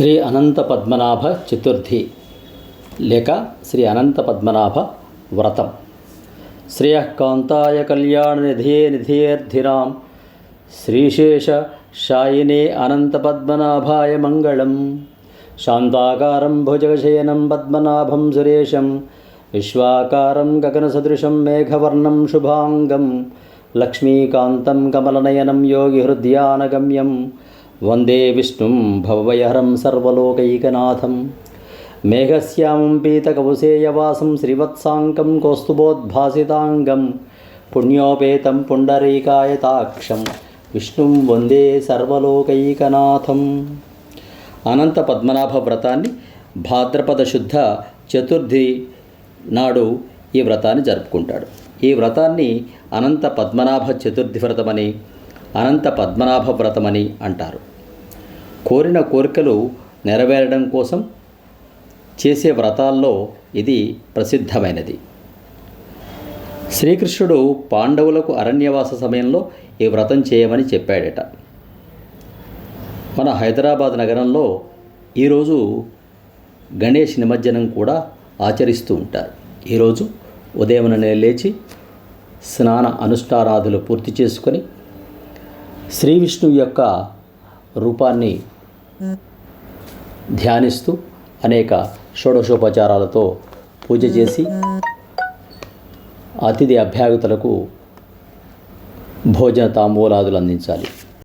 శ్రీ అనంత పద్మనాభ చతుర్థి లేక శ్రీ అనంత పద్మనాభ వ్రతం. శ్రేయఃకాంతాయ కళ్యాణనిధే నిధేర్థినాం శ్రీశేష శాయినే అనంత పద్మనాభాయ మంగళం. శాంతాకారం భుజగశయనం పద్మనాభం సురేశం విశ్వాకారం గగనసదృశం మేఘవర్ణం శుభాంగం లక్ష్మీకాంతం కమలనయనం యోగిహృద్యానగమ్యం వందే విష్ణుం భవభయహరం సర్వలోకైకనాథం. మేఘశ్యామం పీతకౌసేయవాసం శ్రీవత్సాంకం కౌస్తుభోద్భాసితాంగం పుణ్యోపేతం పుండరీకాయతాక్షం విష్ణుం వందే సర్వలోకైకనాథం. అనంత పద్మనాభ వ్రతాన్ని భాద్రపద శుద్ధ చతుర్థి నాడు ఈ వ్రతాన్ని జరుపుకుంటాడు. ఈ వ్రతాన్ని అనంత పద్మనాభ చతుర్థి వ్రతమని, అనంత పద్మనాభ వ్రతమని అంటారు. కోరిన కోరికలు నెరవేరడం కోసం చేసే వ్రతాల్లో ఇది ప్రసిద్ధమైనది. శ్రీకృష్ణుడు పాండవులకు అరణ్యవాస సమయంలో ఈ వ్రతం చేయమని చెప్పాడట. మన హైదరాబాద్ నగరంలో ఈరోజు గణేష్ నిమజ్జనం కూడా ఆచరిస్తూ ఉంటారు. ఈరోజు ఉదయముననే లేచి స్నాన అనుష్ఠానాదులు పూర్తి చేసుకొని శ్రీ విష్ణువు యొక్క రూపాన్ని ధ్యానిస్తూ అనేక షోడశోపచారాలతో పూజ చేసి అతిథి అభ్యాగతులకు భోజన తాంబూలాదులు అందించాలి.